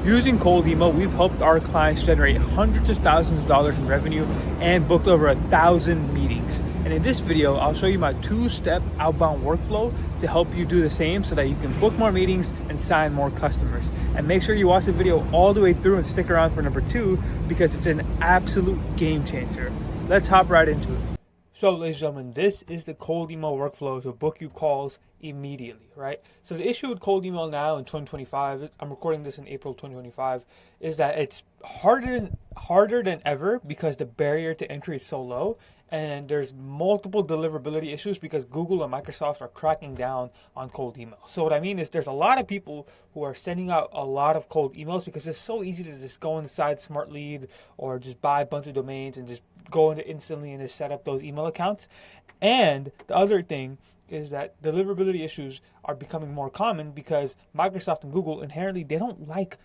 Using cold email, we've helped our clients generate hundreds of thousands of dollars in revenue and booked over 1,000 meetings. And in this video, I'll show you my two-step outbound workflow to help you do the same so that you can book more meetings and sign more customers. And make sure you watch the video all the way through and stick around for number 2 because it's an absolute game changer. Let's hop right into it. So ladies and gentlemen, this is the cold email workflow to book you calls immediately, right? So the issue with cold email now in 2025, I'm recording this in April 2025, is that it's harder than ever because the barrier to entry is so low, and there's multiple deliverability issues because Google and Microsoft are cracking down on cold email. So what I mean is there's a lot of people who are sending out a lot of cold emails because it's so easy to just go inside SmartLead or just buy a bunch of domains and just go into instantly and just set up those email accounts. And the other thing is that deliverability issues are becoming more common because Microsoft and Google inherently, they don't like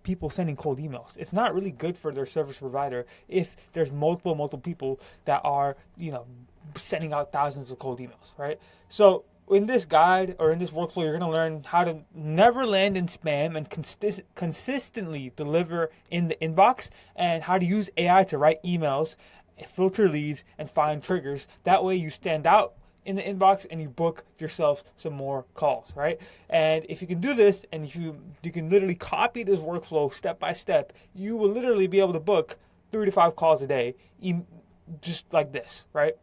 people sending cold emails. It's not really good for their service provider if there's multiple people that are, sending out thousands of cold emails, right? So in this guide or in this workflow, you're going to learn how to never land in spam and consistently deliver in the inbox, and how to use AI to write emails, filter leads, and find triggers. That way you stand out in the inbox and you book yourself some more calls, right? And if you can do this, and if you can literally copy this workflow step by step, you will literally be able to book 3 to 5 calls a day, just like this, right?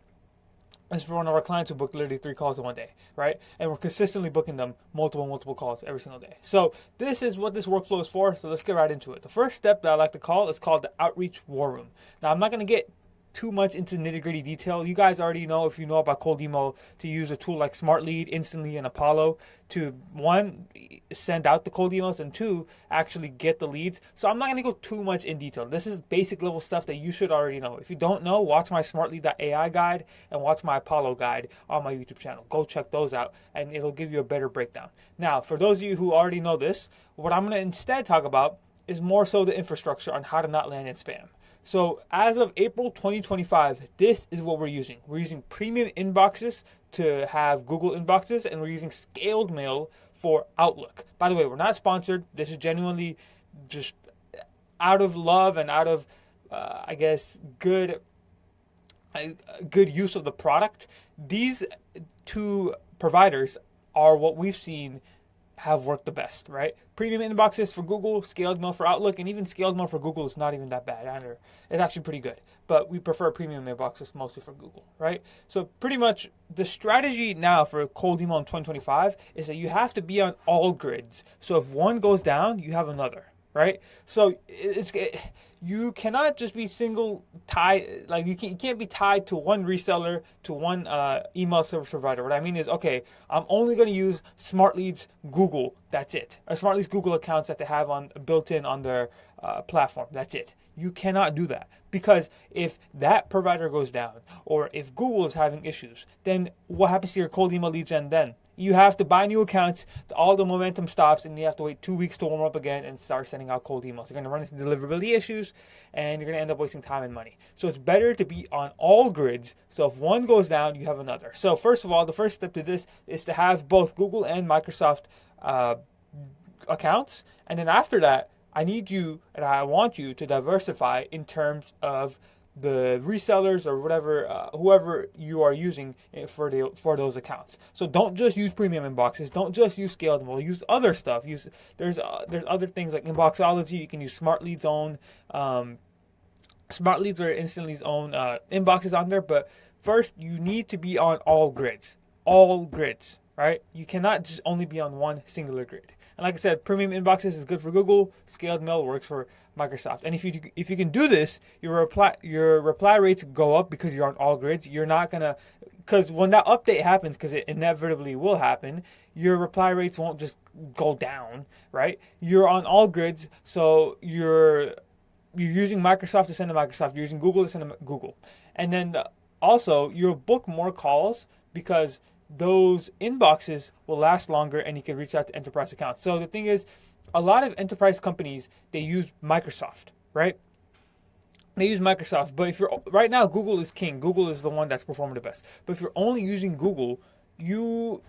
As for one of our clients who booked literally 3 calls in one day, right? And we're consistently booking them multiple calls every single day. So this is what this workflow is for. So let's get right into it. The first step that I like to call is called the outreach war room. Now, I'm not going to get too much into nitty-gritty detail. You guys already know, if you know about cold email, to use a tool like SmartLead, Instantly, and Apollo to, 1, send out the cold emails, and 2, actually get the leads. So I'm not going to go too much in detail. This is basic level stuff that you should already know. If you don't know, watch my smartlead.ai guide and watch my Apollo guide on my YouTube channel. Go check those out and it'll give you a better breakdown. Now, for those of you who already know this, what I'm going to instead talk about is more so the infrastructure on how to not land in spam. So as of April 2025, this is what we're using. We're using premium inboxes to have Google inboxes, and we're using scaled mail for Outlook. By the way, we're not sponsored. This is genuinely just out of love and out of, good use of the product. These 2 providers are what we've seen have worked the best, right? Premium inboxes for Google, scaled mail for Outlook, and even scaled mail for Google is not even that bad either. It's actually pretty good, but we prefer premium inboxes mostly for Google, right? So pretty much the strategy now for cold email in 2025 is that you have to be on all grids. So if one goes down, you have another, right? So you cannot just be single tied, like you can't be tied to one reseller, to one email service provider. What I mean is, okay, I'm only going to use SmartLead's Google, that's it. Or SmartLead's Google accounts that they have built in on their platform, that's it. You cannot do that, because if that provider goes down, or if Google is having issues, then what happens to your cold email lead gen then? You have to buy new accounts, all the momentum stops, and you have to wait 2 weeks to warm up again and start sending out cold emails. You're going to run into deliverability issues, and you're going to end up wasting time and money. So it's better to be on all grids, so if one goes down, you have another. So first of all, the first step to this is to have both Google and Microsoft accounts, and then after that, I need you and I want you to diversify in terms of the resellers or whatever, whoever you are using for those accounts. So don't just use premium inboxes. Don't just use scaled mail. Use other stuff. There's other things like Inboxology. You can use SmartLead's own SmartLeads or Instantly's own inboxes on there. But first, you need to be on all grids, right? You cannot just only be on one singular grid. And like I said, premium inboxes is good for Google. Scaled mail works for Microsoft. And if you can do this, your reply rates go up because you're on all grids. You're not gonna, because when that update happens, because it inevitably will happen, your reply rates won't just go down, right? You're on all grids, so you're using Microsoft to send to Microsoft. You're using Google to send to Google, and then also you'll book more calls because those inboxes will last longer and you can reach out to enterprise accounts. So the thing is, a lot of enterprise companies, they use Microsoft, right? They use Microsoft, but if you're right now, Google is king. Google is the one that's performing the best. But if you're only using Google, you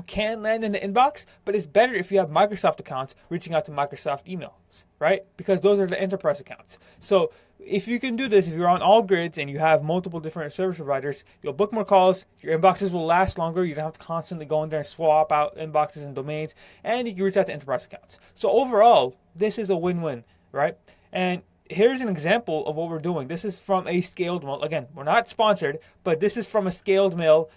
can land in the inbox, but it's better if you have Microsoft accounts reaching out to Microsoft emails, right? Because those are the enterprise accounts. So if you can do this, if you're on all grids and you have multiple different service providers, you'll book more calls, your inboxes will last longer, you don't have to constantly go in there and swap out inboxes and domains, and you can reach out to enterprise accounts. So overall, this is a win-win, right? And here's an example of what we're doing. This is from a scaled mail. Again, we're not sponsored, but this is from a scaled mail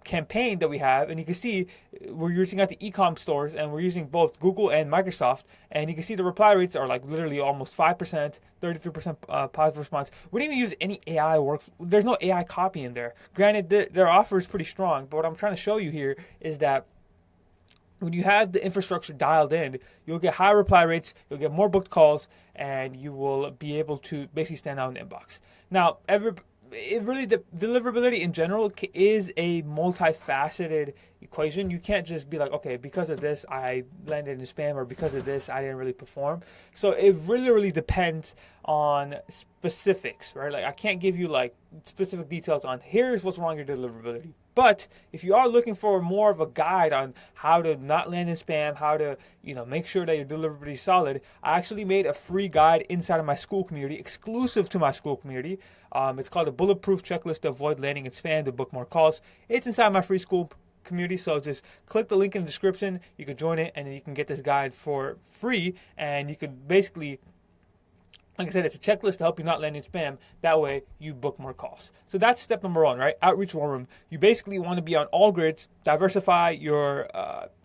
campaign that we have, and you can see we're reaching out to e-com stores, and we're using both Google and Microsoft, and you can see the reply rates are like literally almost 5%, 33% positive response. We didn't even use any AI work. There's no AI copy in there. Granted, their offer is pretty strong, but what I'm trying to show you here is that when you have the infrastructure dialed in, you'll get high reply rates, you'll get more booked calls, and you will be able to basically stand out in the inbox. Now, deliverability in general is a multifaceted equation. You can't just be like, okay, because of this I landed in spam, or because of this I didn't really perform. So it really depends on specifics, right? Like I can't give you like specific details on here's what's wrong with your deliverability. But if you are looking for more of a guide on how to not land in spam, how to make sure that your deliverability is solid, I actually made a free guide inside of my school community, exclusive to my school community. It's called a bulletproof checklist to avoid landing in spam to book more calls. It's inside my free school community, so just click the link in the description. You can join it, and then you can get this guide for free, and you can basically, like I said, it's a checklist to help you not land in spam. That way, you book more calls. So that's step number one, right? Outreach war room. You basically want to be on all grids, diversify your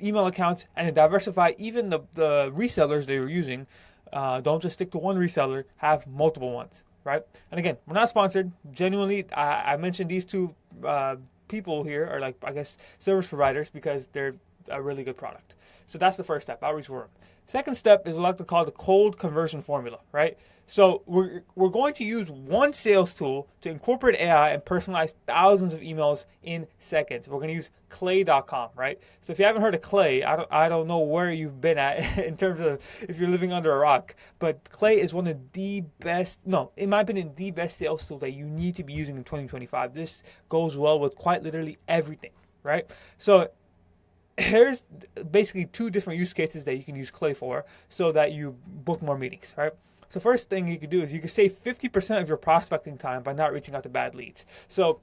email accounts, and diversify even the resellers that you're using. Don't just stick to one reseller. Have multiple ones, right? And again, we're not sponsored. Genuinely, I mentioned these two people here are like, I guess, service providers because they're a really good product. So that's the first step, outreach war room. Second step is what I like to call the cold conversion formula, right? So we're going to use one sales tool to incorporate AI and personalize thousands of emails in seconds. We're going to use clay.com, right? So if you haven't heard of Clay, I don't know where you've been at in terms of if you're living under a rock, but Clay is one of the best, no, in my opinion, the best sales tool that you need to be using in 2025. This goes well with quite literally everything, right? So here's basically two different use cases that you can use Clay for so that you book more meetings, right? So first thing you can do is you can save 50% of your prospecting time by not reaching out to bad leads. So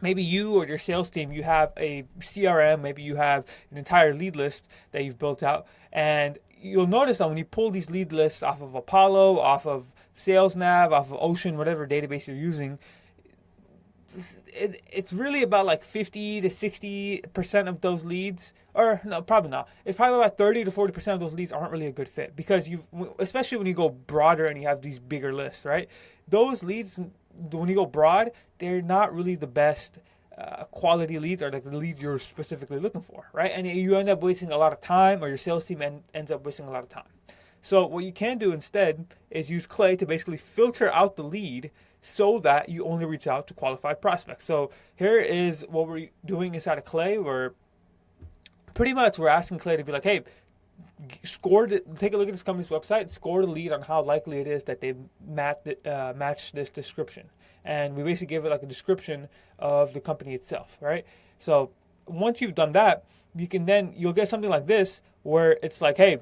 maybe you or your sales team, you have a CRM, maybe you have an entire lead list that you've built out, and you'll notice that when you pull these lead lists off of Apollo, off of SalesNav, off of Ocean, whatever database you're using, it's really about like 50 to 60% of those leads, or no, probably not. It's probably about 30 to 40% of those leads aren't really a good fit because especially when you go broader and you have these bigger lists, right? Those leads, when you go broad, they're not really the best quality leads or like the leads you're specifically looking for, right? And you end up wasting a lot of time, or your sales team ends up wasting a lot of time. So what you can do instead is use Clay to basically filter out the lead so that you only reach out to qualified prospects. So here is what we're doing inside of Clay. We're asking Clay to be like, hey, take a look at this company's website, score the lead on how likely it is that they match this description. And we basically give it like a description of the company itself, right? So once you've done that, you'll get something like this where it's like, hey,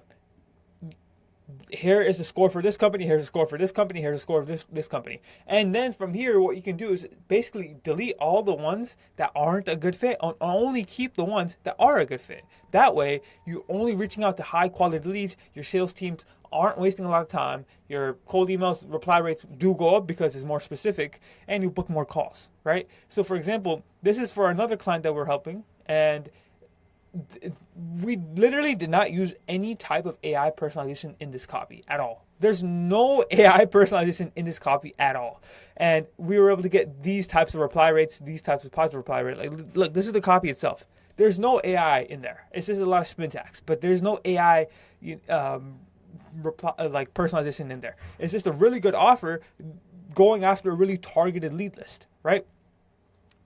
here is the score for this company, here's the score for this company, here's the score of this company. And then from here, what you can do is basically delete all the ones that aren't a good fit and only keep the ones that are a good fit. That way, you're only reaching out to high quality leads. Your sales teams aren't wasting a lot of time. Your cold emails reply rates do go up because it's more specific, and you book more calls, right? So for example, this is for another client that we're helping, and we literally did not use any type of AI personalization in this copy at all. There's no AI personalization in this copy at all. And we were able to get these types of reply rates, these types of positive reply rate. Like, look, this is the copy itself. There's no AI in there. It's just a lot of syntax, but there's no AI like personalization in there. It's just a really good offer going after a really targeted lead list, right?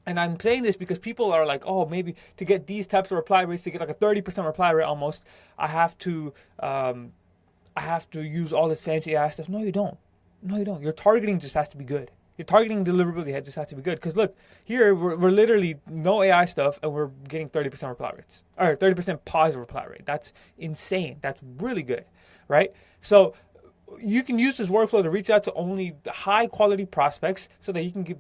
And I'm saying this because people are like, oh, maybe to get these types of reply rates, to get like a 30% reply rate almost, I have to use all this fancy AI stuff. No, you don't. Your targeting just has to be good. Your targeting deliverability just has to be good. Because look, here we're literally no AI stuff, and we're getting 30% reply rates, or 30% positive reply rate. That's insane. That's really good, right? So you can use this workflow to reach out to only high quality prospects so that you can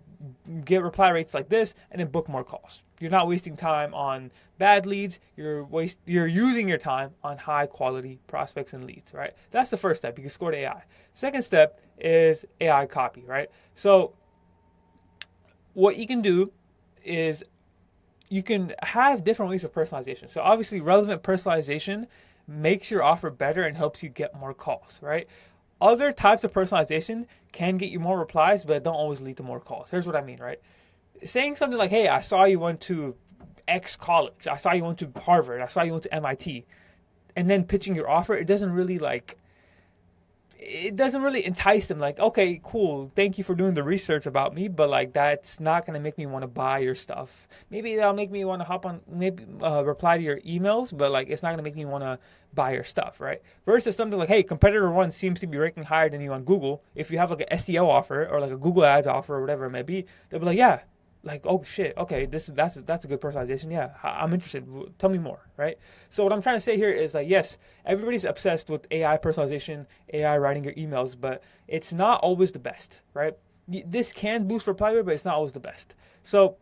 get reply rates like this and then book more calls. You're not wasting time on bad leads. You're using your time on high quality prospects and leads, right? That's the first step. You can score to AI. Second step is AI copy, right? So what you can do is you can have different ways of personalization. So obviously relevant personalization makes your offer better and helps you get more calls, right? Other types of personalization can get you more replies, but don't always lead to more calls. Here's what I mean, right? Saying something like, hey, I saw you went to X college. I saw you went to Harvard. I saw you went to MIT. And then pitching your offer, it doesn't really entice them. Like, okay, cool, thank you for doing the research about me, but like that's not gonna make me want to buy your stuff. Maybe that'll make me want to hop on, maybe reply to your emails, but like it's not gonna make me want to buy your stuff, right? Versus something like, hey, competitor one seems to be ranking higher than you on Google. If you have like an SEO offer or like a Google Ads offer or whatever it may be, they'll be like, yeah, like, oh shit, okay, that's a good personalization. Yeah, I'm interested. Tell me more, right? So what I'm trying to say here is like, yes, everybody's obsessed with AI personalization, AI writing your emails, but it's not always the best, right? This can boost reply rate, but it's not always the best. So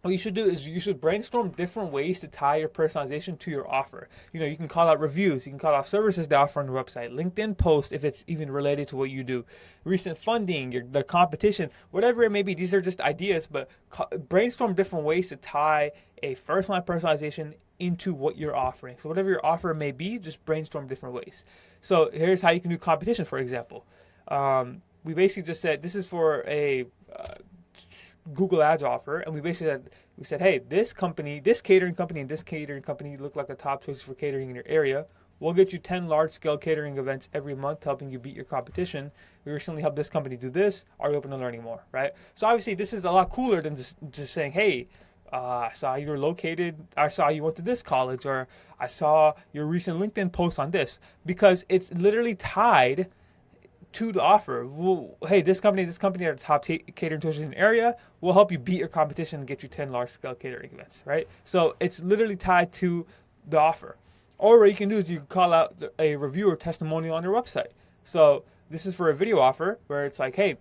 what you should do is you should brainstorm different ways to tie your personalization to your offer. You can call out reviews, you can call out services they offer on your website, LinkedIn post if it's even related to what you do, recent funding, the competition, whatever it may be. These are just ideas, but brainstorm different ways to tie a first-line personalization into what you're offering. So whatever your offer may be, just brainstorm different ways. So here's how you can do competition, for example. We basically just said this is for a Google Ads offer, and we basically said, hey, this catering company, and this catering company look like the top choices for catering in your area. We'll get you 10 large-scale catering events every month, helping you beat your competition. We recently helped this company do this. Are you open to learning more, right? So obviously, this is a lot cooler than just saying, hey, I saw you were located, I saw you went to this college, or I saw your recent LinkedIn post on this, because it's literally tied to the offer. Hey, this company are the top catering choices in the area. We'll help you beat your competition and get you 10 large-scale catering events, right? So it's literally tied to the offer. Or what you can do is you can call out a review or testimonial on your website. So this is for a video offer where it's like, hey,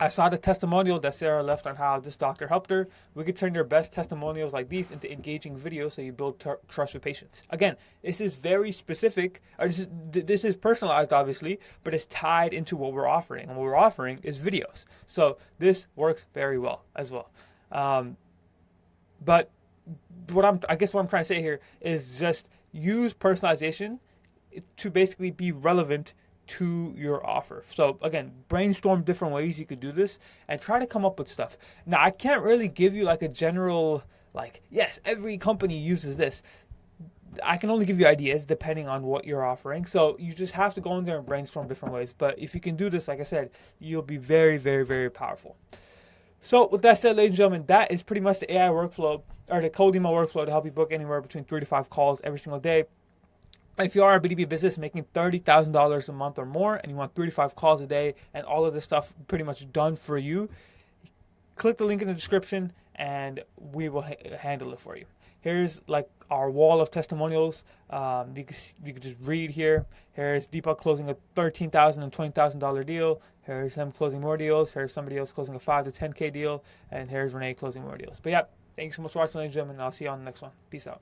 I saw the testimonial that Sarah left on how this doctor helped her. We could turn your best testimonials like these into engaging videos so you build trust with patients. Again, this is very specific. This is personalized, obviously, but it's tied into what we're offering. And what we're offering is videos. So this works very well as well. But what I'm trying to say here is just use personalization to basically be relevant to your offer. So again, brainstorm different ways you could do this and try to come up with stuff. Now, I can't really give you like a general, like, yes, every company uses this. I can only give you ideas depending on what you're offering. So you just have to go in there and brainstorm different ways. But if you can do this, like I said, you'll be very, very, very powerful. So with that said, ladies and gentlemen, that is pretty much the AI workflow, or the cold email workflow, to help you book anywhere between 3 to 5 calls every single day. If you are a B2B business making $30,000 a month or more and you want 3 to 5 calls a day and all of this stuff pretty much done for you, click the link in the description and we will handle it for you. Here's like our wall of testimonials. You can just read here. Here's Deepak closing a $13,000 and $20,000 deal. Here's him closing more deals. Here's somebody else closing a 5 to 10K deal. And here's Renee closing more deals. But yeah, thanks so much for watching, ladies and gentlemen. I'll see you on the next one. Peace out.